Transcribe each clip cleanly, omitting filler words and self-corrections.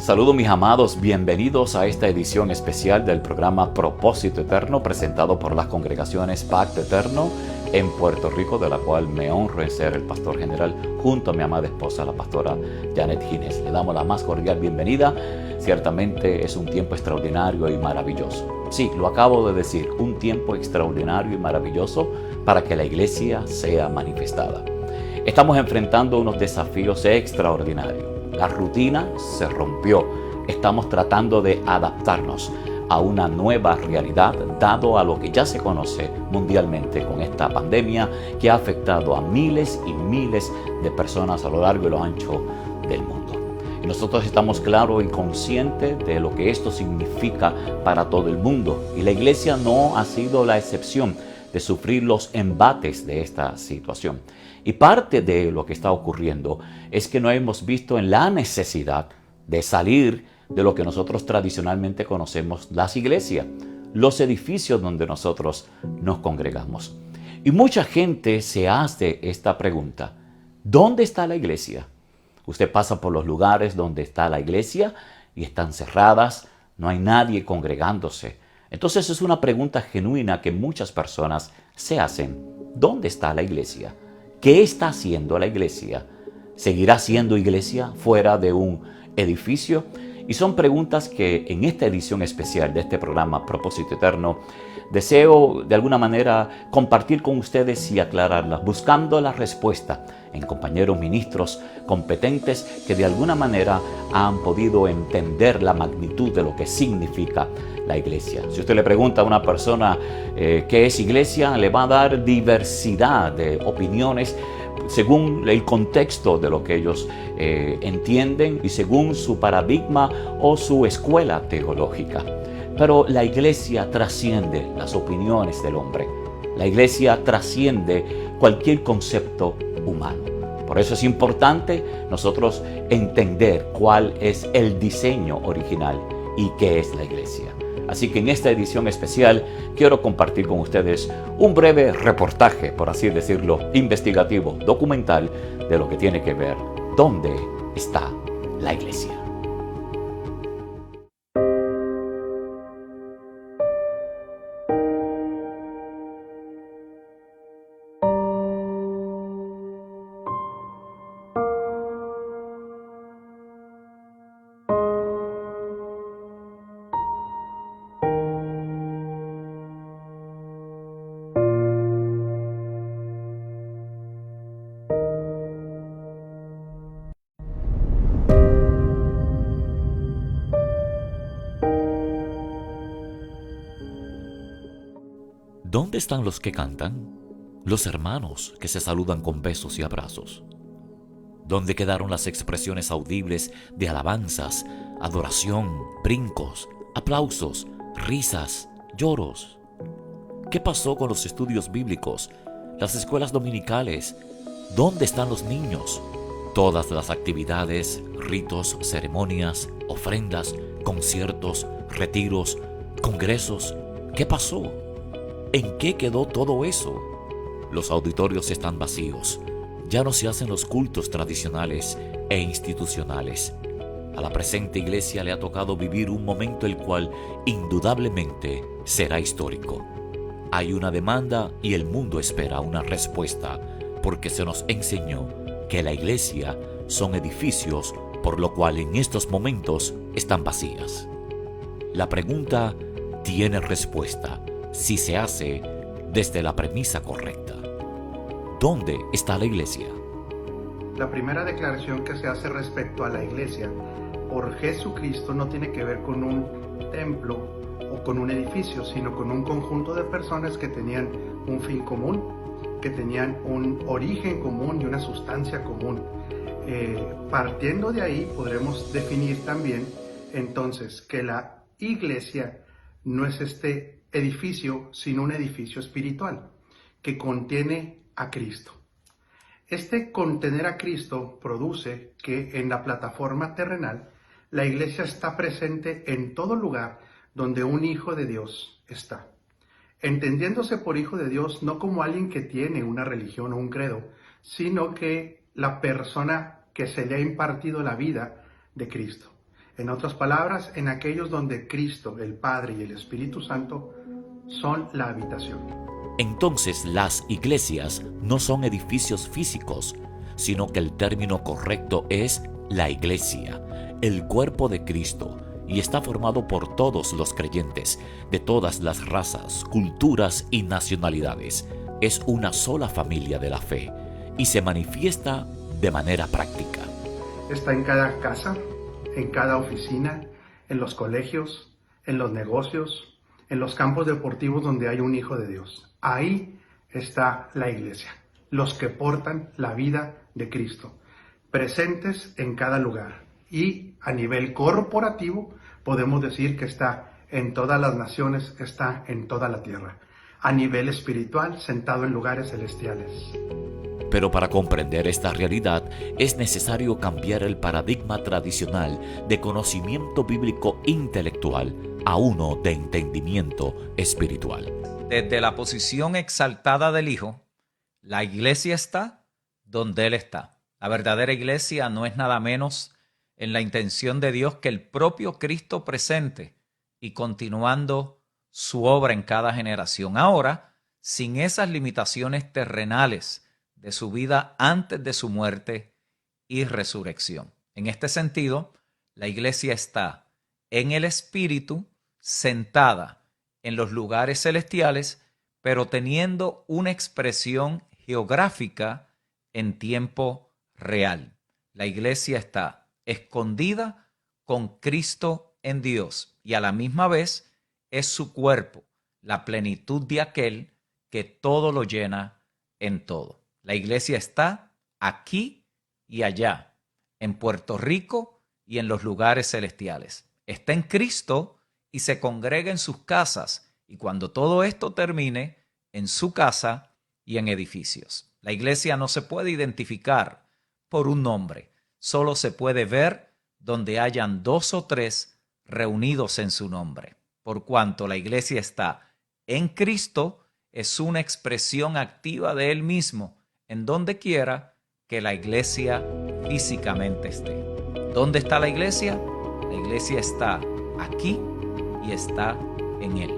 Saludos mis amados, bienvenidos a esta edición especial del programa Propósito Eterno presentado por las congregaciones Pacto Eterno en Puerto Rico, de la cual me honro en ser el pastor general junto a mi amada esposa, la pastora Janet Gines. Le damos la más cordial bienvenida. Ciertamente es un tiempo extraordinario y maravilloso. Sí, lo acabo de decir, un tiempo extraordinario y maravilloso para que la iglesia sea manifestada. Estamos enfrentando unos desafíos extraordinarios. La rutina se rompió. Estamos tratando de adaptarnos a una nueva realidad, dado a lo que ya se conoce mundialmente con esta pandemia que ha afectado a miles y miles de personas a lo largo y lo ancho del mundo. Y nosotros estamos claros y conscientes de lo que esto significa para todo el mundo. Y la iglesia no ha sido la excepción de sufrir los embates de esta situación. Y parte de lo que está ocurriendo es que nos hemos visto en la necesidad de salir de lo que nosotros tradicionalmente conocemos las iglesias, los edificios donde nosotros nos congregamos. Y mucha gente se hace esta pregunta: ¿dónde está la iglesia? Usted pasa por los lugares donde está la iglesia y están cerradas, no hay nadie congregándose. Entonces es una pregunta genuina que muchas personas se hacen. ¿Dónde está la iglesia? ¿Qué está haciendo la iglesia? ¿Seguirá siendo iglesia fuera de un edificio? Y son preguntas que en esta edición especial de este programa Propósito Eterno deseo de alguna manera compartir con ustedes y aclararlas, buscando la respuesta en compañeros ministros competentes que de alguna manera han podido entender la magnitud de lo que significa la iglesia. Si usted le pregunta a una persona qué es iglesia, le va a dar diversidad de opiniones según el contexto de lo que ellos entienden y según su paradigma o su escuela teológica. Pero la iglesia trasciende las opiniones del hombre. La iglesia trasciende cualquier concepto humano. Por eso es importante nosotros entender cuál es el diseño original y qué es la iglesia. Así que en esta edición especial quiero compartir con ustedes un breve reportaje, por así decirlo, investigativo, documental, de lo que tiene que ver dónde está la iglesia. ¿Dónde están los que cantan? Los hermanos que se saludan con besos y abrazos. ¿Dónde quedaron las expresiones audibles de alabanzas, adoración, brincos, aplausos, risas, lloros? ¿Qué pasó con los estudios bíblicos, las escuelas dominicales? ¿Dónde están los niños? Todas las actividades, ritos, ceremonias, ofrendas, conciertos, retiros, congresos. ¿Qué pasó? ¿En qué quedó todo eso? Los auditorios están vacíos. Ya no se hacen los cultos tradicionales e institucionales. A la presente iglesia le ha tocado vivir un momento el cual indudablemente será histórico. Hay una demanda y el mundo espera una respuesta, porque se nos enseñó que la iglesia son edificios, por lo cual en estos momentos están vacías. La pregunta tiene respuesta si se hace desde la premisa correcta. ¿Dónde está la iglesia? La primera declaración que se hace respecto a la iglesia por Jesucristo no tiene que ver con un templo o con un edificio, sino con un conjunto de personas que tenían un fin común, que tenían un origen común y una sustancia común. Partiendo de ahí podremos definir también entonces que la iglesia no es este edificio, sino un edificio espiritual que contiene a Cristo. Este contener a Cristo produce que en la plataforma terrenal la iglesia está presente en todo lugar donde un hijo de Dios está. Entendiéndose por hijo de Dios no como alguien que tiene una religión o un credo, sino que la persona que se le ha impartido la vida de Cristo. En otras palabras, en aquellos donde Cristo, el Padre y el Espíritu Santo son la habitación. Entonces, las iglesias no son edificios físicos, sino que el término correcto es la iglesia, el cuerpo de Cristo, y está formado por todos los creyentes, de todas las razas, culturas y nacionalidades. Es una sola familia de la fe, y se manifiesta de manera práctica. Está en cada casa, en cada oficina, en los colegios, en los negocios, en los campos deportivos donde hay un hijo de Dios. Ahí está la iglesia, los que portan la vida de Cristo, presentes en cada lugar. Y a nivel corporativo podemos decir que está en todas las naciones, está en toda la tierra. A nivel espiritual, sentado en lugares celestiales. Pero para comprender esta realidad es necesario cambiar el paradigma tradicional de conocimiento bíblico intelectual a uno de entendimiento espiritual. Desde la posición exaltada del Hijo, la iglesia está donde Él está. La verdadera iglesia no es nada menos en la intención de Dios que el propio Cristo presente y continuando su obra en cada generación. Ahora, sin esas limitaciones terrenales de su vida antes de su muerte y resurrección. En este sentido, la iglesia está en el Espíritu, sentada en los lugares celestiales, pero teniendo una expresión geográfica en tiempo real. La iglesia está escondida con Cristo en Dios y a la misma vez es su cuerpo, la plenitud de aquel que todo lo llena en todo. La iglesia está aquí y allá, en Puerto Rico y en los lugares celestiales. Está en Cristo y se congrega en sus casas, y cuando todo esto termine, en su casa y en edificios. La iglesia no se puede identificar por un nombre, solo se puede ver donde hayan 2 o 3 reunidos en su nombre. Por cuanto la iglesia está en Cristo, es una expresión activa de Él mismo, en donde quiera que la iglesia físicamente esté. ¿Dónde está la iglesia? La iglesia está aquí y está en Él.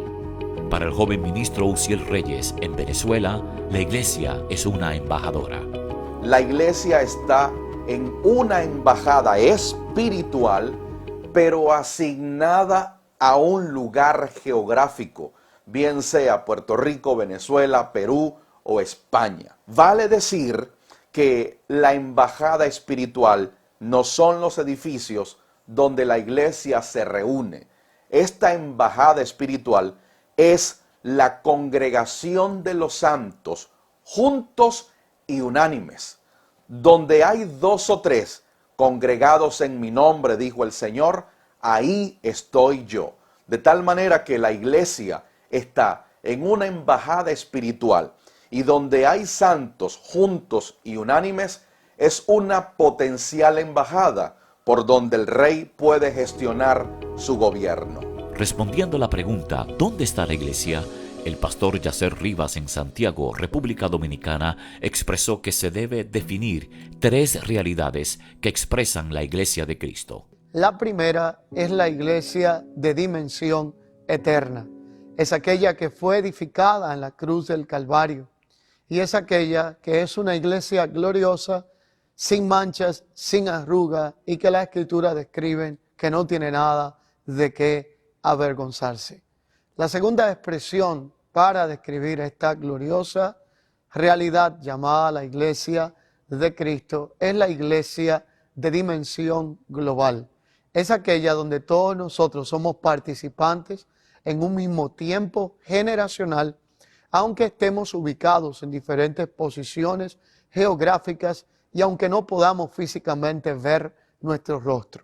Para el joven ministro Uziel Reyes en Venezuela, la iglesia es una embajadora. La iglesia está en una embajada espiritual, pero asignada a un lugar geográfico, bien sea Puerto Rico, Venezuela, Perú o España. Vale decir que la embajada espiritual no son los edificios donde la iglesia se reúne. Esta embajada espiritual es la congregación de los santos, juntos y unánimes. Donde hay 2 o 3 congregados en mi nombre, dijo el Señor, ahí estoy yo. De tal manera que la iglesia está en una embajada espiritual, y donde hay santos juntos y unánimes, es una potencial embajada por donde el rey puede gestionar su gobierno. Respondiendo a la pregunta, ¿dónde está la iglesia?, el pastor Yacer Rivas en Santiago, República Dominicana, expresó que se debe definir 3 realidades que expresan la iglesia de Cristo. La primera es la iglesia de dimensión eterna. Es aquella que fue edificada en la cruz del Calvario. Y es aquella que es una iglesia gloriosa, sin manchas, sin arruga, y que la Escritura describe que no tiene nada de qué avergonzarse. La segunda expresión para describir esta gloriosa realidad llamada la iglesia de Cristo es la iglesia de dimensión global. Es aquella donde todos nosotros somos participantes en un mismo tiempo generacional, aunque estemos ubicados en diferentes posiciones geográficas y aunque no podamos físicamente ver nuestro rostro.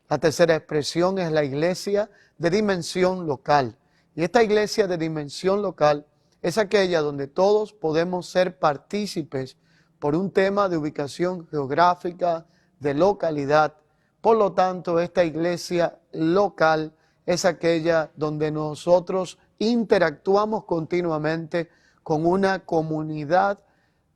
La tercera expresión es la iglesia de dimensión local. Y esta iglesia de dimensión local es aquella donde todos podemos ser partícipes por un tema de ubicación geográfica, de localidad. Por lo tanto, esta iglesia local es aquella donde nosotros interactuamos continuamente con una comunidad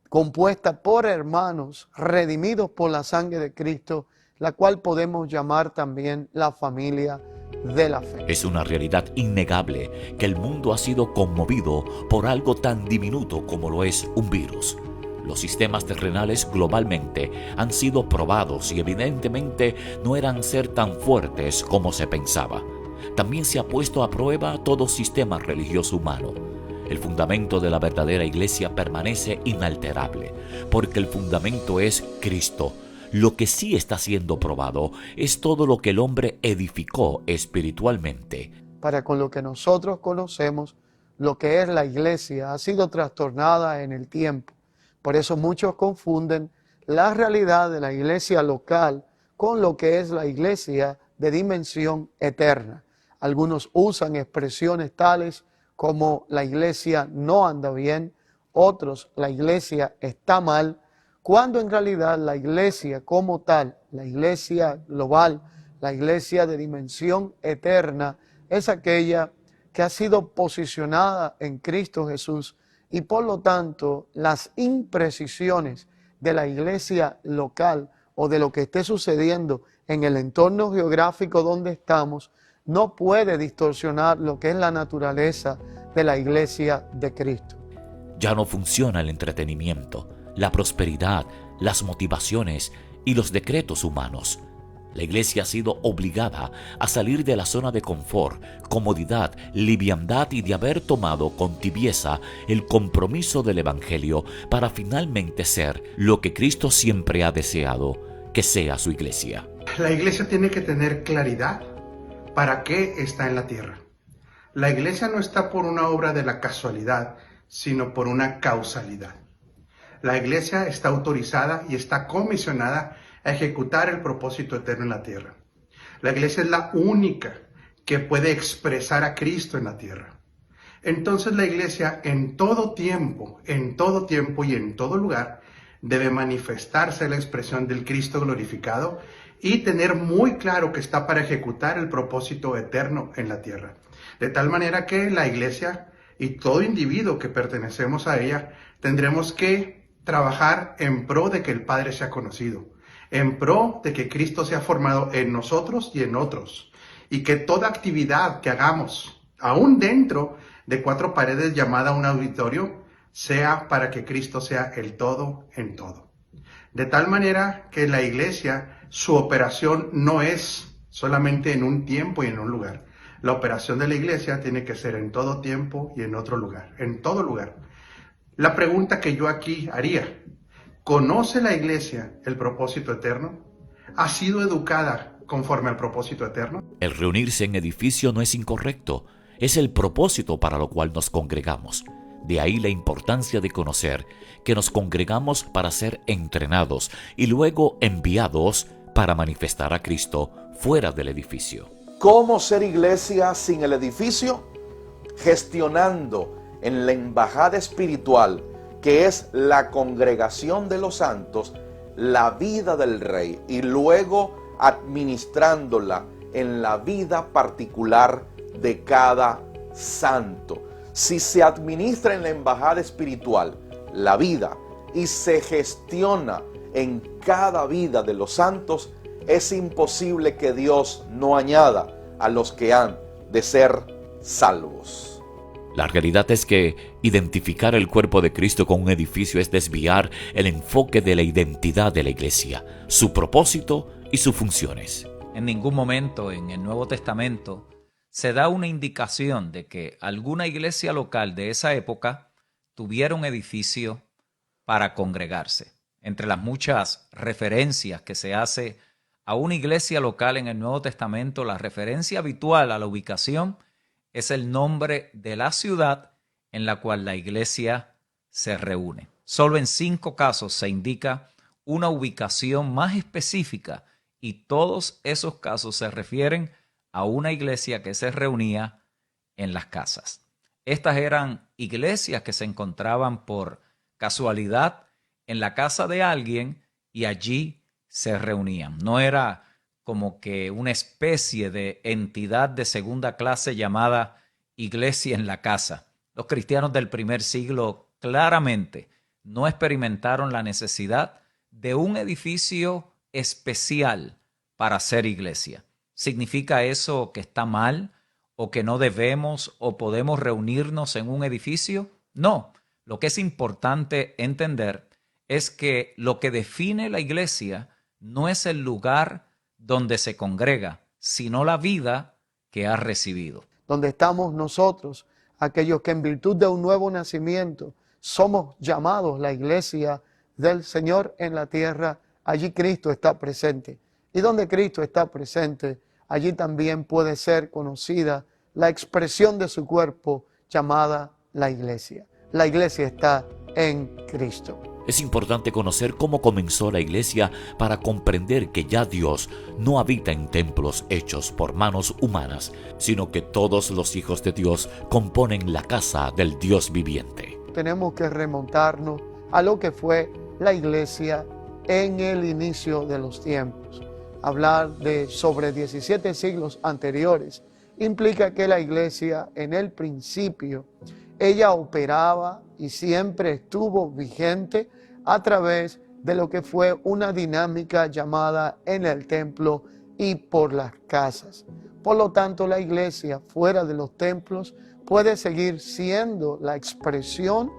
compuesta por hermanos redimidos por la sangre de Cristo, la cual podemos llamar también la familia de la fe. Es una realidad innegable que el mundo ha sido conmovido por algo tan diminuto como lo es un virus. Los sistemas terrenales globalmente han sido probados y evidentemente no eran ser tan fuertes como se pensaba. También se ha puesto a prueba todo sistema religioso humano. El fundamento de la verdadera iglesia permanece inalterable, porque el fundamento es Cristo. Lo que sí está siendo probado es todo lo que el hombre edificó espiritualmente. Para con lo que nosotros conocemos, lo que es la iglesia ha sido trastornada en el tiempo. Por eso muchos confunden la realidad de la iglesia local con lo que es la iglesia de dimensión eterna. Algunos usan expresiones tales como la iglesia no anda bien, otros la iglesia está mal, cuando en realidad la iglesia como tal, la iglesia global, la iglesia de dimensión eterna, es aquella que ha sido posicionada en Cristo Jesús, y por lo tanto las imprecisiones de la iglesia local o de lo que esté sucediendo en el entorno geográfico donde estamos no puede distorsionar lo que es la naturaleza de la iglesia de Cristo. Ya no funciona el entretenimiento, la prosperidad, las motivaciones y los decretos humanos. La iglesia ha sido obligada a salir de la zona de confort, comodidad, liviandad y de haber tomado con tibieza el compromiso del Evangelio para finalmente ser lo que Cristo siempre ha deseado que sea su iglesia. La iglesia tiene que tener claridad para qué está en la tierra. La iglesia no está por una obra de la casualidad, sino por una causalidad. La iglesia está autorizada y está comisionada a ejecutar el propósito eterno en la tierra. La iglesia es la única que puede expresar a Cristo en la tierra. Entonces la iglesia en todo tiempo y en todo lugar debe manifestarse la expresión del Cristo glorificado y tener muy claro que está para ejecutar el propósito eterno en la tierra. De tal manera que la iglesia y todo individuo que pertenecemos a ella tendremos que trabajar en pro de que el Padre sea conocido, en pro de que Cristo sea formado en nosotros y en otros, y que toda actividad que hagamos, aún dentro de cuatro paredes llamada un auditorio, sea para que Cristo sea el todo en todo. De tal manera que la iglesia, su operación no es solamente en un tiempo y en un lugar. La operación de la iglesia tiene que ser en todo tiempo y en otro lugar, en todo lugar. La pregunta que yo aquí haría: ¿conoce la iglesia el propósito eterno? ¿Ha sido educada conforme al propósito eterno? El reunirse en edificio no es incorrecto, es el propósito para lo cual nos congregamos. De ahí la importancia de conocer que nos congregamos para ser entrenados y luego enviados para manifestar a Cristo fuera del edificio. ¿Cómo ser iglesia sin el edificio? Gestionando en la embajada espiritual, que es la congregación de los santos, la vida del Rey, y luego administrándola en la vida particular de cada santo. Si se administra en la embajada espiritual la vida y se gestiona en cada vida de los santos, es imposible que Dios no añada a los que han de ser salvos. La realidad es que identificar el cuerpo de Cristo con un edificio es desviar el enfoque de la identidad de la iglesia, su propósito y sus funciones. En ningún momento en el Nuevo Testamento se da una indicación de que alguna iglesia local de esa época tuviera un edificio para congregarse. Entre las muchas referencias que se hace a una iglesia local en el Nuevo Testamento, la referencia habitual a la ubicación es el nombre de la ciudad en la cual la iglesia se reúne. Solo en 5 casos se indica una ubicación más específica, y todos esos casos se refieren a una iglesia que se reunía en las casas. Estas eran iglesias que se encontraban por casualidad en la casa de alguien y allí se reunían. No era como que una especie de entidad de segunda clase llamada iglesia en la casa. Los cristianos del primer siglo claramente no experimentaron la necesidad de un edificio especial para ser iglesia. ¿Significa eso que está mal o que no debemos o podemos reunirnos en un edificio? No. Lo que es importante entender es que lo que define la iglesia no es el lugar donde se congrega, sino la vida que ha recibido. Donde estamos nosotros, aquellos que en virtud de un nuevo nacimiento somos llamados la iglesia del Señor en la tierra, allí Cristo está presente. Y donde Cristo está presente, allí también puede ser conocida la expresión de su cuerpo llamada la iglesia. La iglesia está en Cristo. Es importante conocer cómo comenzó la iglesia para comprender que ya Dios no habita en templos hechos por manos humanas, sino que todos los hijos de Dios componen la casa del Dios viviente. Tenemos que remontarnos a lo que fue la iglesia en el inicio de los tiempos. Hablar de sobre 17 siglos anteriores implica que la iglesia en el principio, ella operaba y siempre estuvo vigente a través de lo que fue una dinámica llamada en el templo y por las casas. Por lo tanto, la iglesia fuera de los templos puede seguir siendo la expresión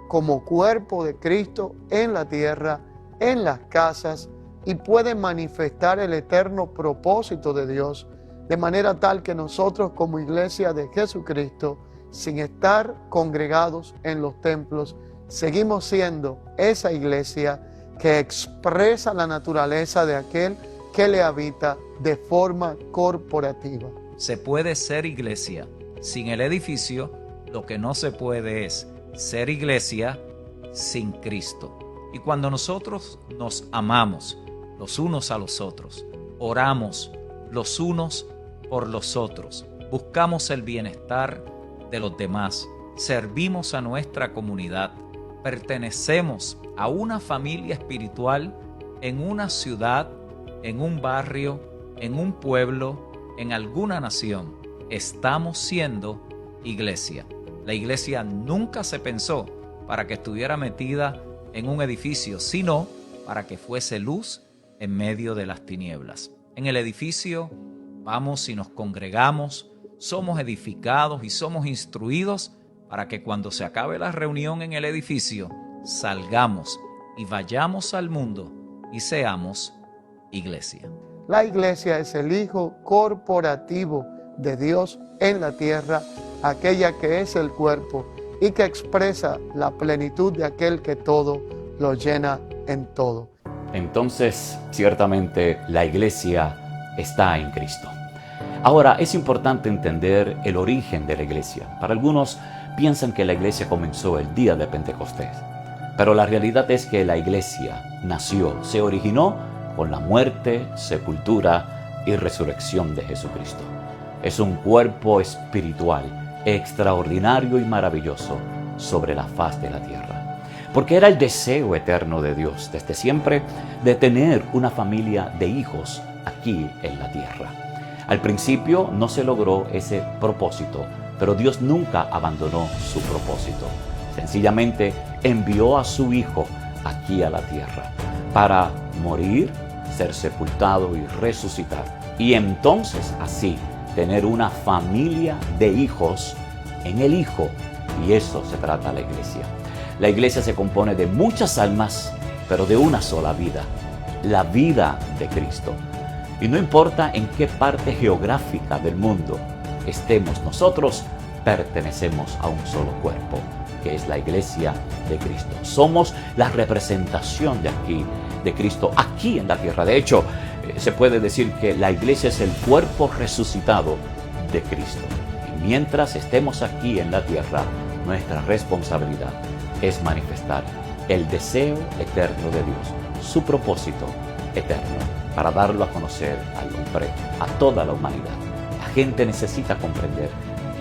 como cuerpo de Cristo en la tierra, en las casas, y puede manifestar el eterno propósito de Dios, de manera tal que nosotros como iglesia de Jesucristo, sin estar congregados en los templos, seguimos siendo esa iglesia que expresa la naturaleza de aquel que le habita de forma corporativa. Se puede ser iglesia sin el edificio, lo que no se puede es ser iglesia sin Cristo. Y cuando nosotros nos amamos los unos a los otros, oramos los unos por los otros, buscamos el bienestar de los demás, servimos a nuestra comunidad, pertenecemos a una familia espiritual en una ciudad, en un barrio, en un pueblo, en alguna nación, estamos siendo iglesia. La iglesia nunca se pensó para que estuviera metida en un edificio, sino para que fuese luz en medio de las tinieblas. En el edificio vamos y nos congregamos, somos edificados y somos instruidos para que cuando se acabe la reunión en el edificio, salgamos y vayamos al mundo y seamos iglesia. La iglesia es el Hijo corporativo de Dios en la tierra, aquella que es el cuerpo y que expresa la plenitud de aquel que todo lo llena en todo. Entonces, ciertamente, la iglesia está en Cristo. Ahora, es importante entender el origen de la iglesia. Para algunos, piensan que la iglesia comenzó el día de Pentecostés. Pero la realidad es que la iglesia nació, se originó con la muerte, sepultura y resurrección de Jesucristo. Es un cuerpo espiritual extraordinario y maravilloso sobre la faz de la tierra. Porque era el deseo eterno de Dios desde siempre de tener una familia de hijos aquí en la tierra. Al principio no se logró ese propósito, pero Dios nunca abandonó su propósito. Sencillamente envió a su Hijo aquí a la tierra para morir, ser sepultado y resucitar. Y entonces así tener una familia de hijos en el Hijo. Y eso se trata la iglesia. La iglesia se compone de muchas almas, pero de una sola vida, la vida de Cristo. Y no importa en qué parte geográfica del mundo estemos nosotros, pertenecemos a un solo cuerpo, que es la iglesia de Cristo. Somos la representación de Cristo aquí en la tierra. De hecho, se puede decir que la iglesia es el cuerpo resucitado de Cristo. Y mientras estemos aquí en la tierra, nuestra responsabilidad es manifestar el deseo eterno de Dios su propósito eterno, para darlo a conocer al hombre, a toda la humanidad. La gente necesita comprender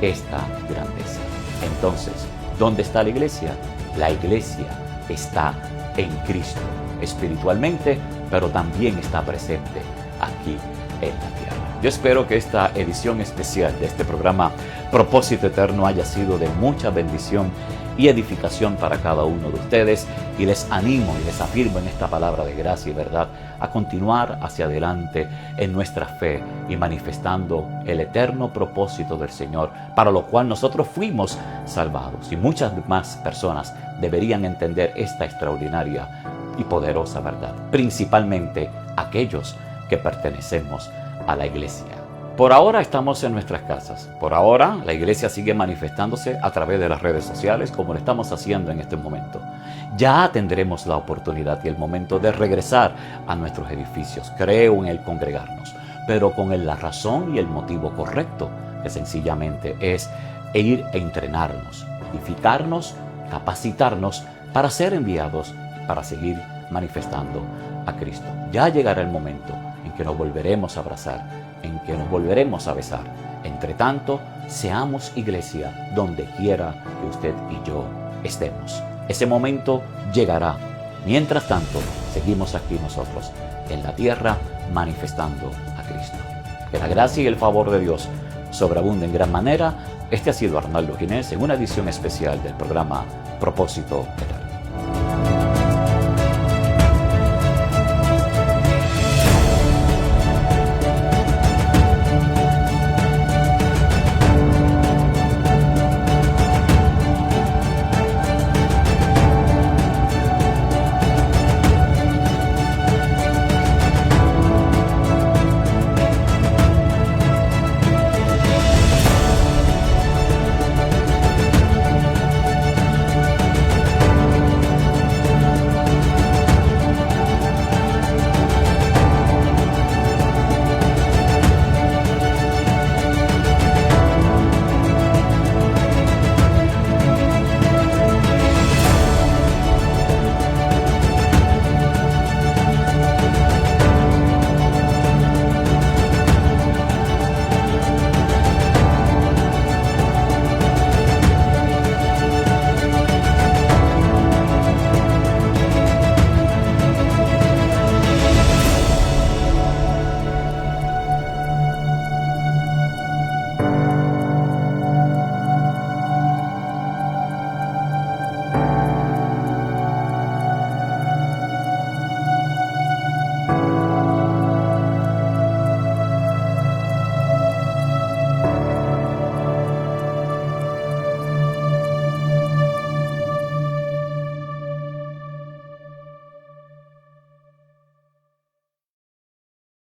esta grandeza. Entonces, ¿dónde está la iglesia? La iglesia está en Cristo, espiritualmente, pero también está presente aquí en la tierra. Yo espero que esta edición especial de este programa Propósito Eterno haya sido de mucha bendición y edificación para cada uno de ustedes, y les animo y les afirmo en esta palabra de gracia y verdad a continuar hacia adelante en nuestra fe y manifestando el eterno propósito del Señor, para lo cual nosotros fuimos salvados, y muchas más personas deberían entender esta extraordinaria y poderosa verdad, principalmente aquellos que pertenecemos a la iglesia. Por ahora estamos en nuestras casas. Por ahora la iglesia sigue manifestándose a través de las redes sociales, como lo estamos haciendo en este momento. Ya tendremos la oportunidad y el momento de regresar a nuestros edificios, creo en el congregarnos, pero con la razón y el motivo correcto, que sencillamente es ir a entrenarnos, edificarnos, capacitarnos para ser enviados, para seguir manifestando a Cristo. Ya llegará el momento en que nos volveremos a abrazar, en que nos volveremos a besar. Entre tanto, seamos iglesia donde quiera que usted y yo estemos. Ese momento llegará. Mientras tanto, seguimos aquí nosotros, en la tierra, manifestando a Cristo. Que la gracia y el favor de Dios sobreabunden en gran manera. Este ha sido Arnaldo Ginés en una edición especial del programa Propósito Eterno.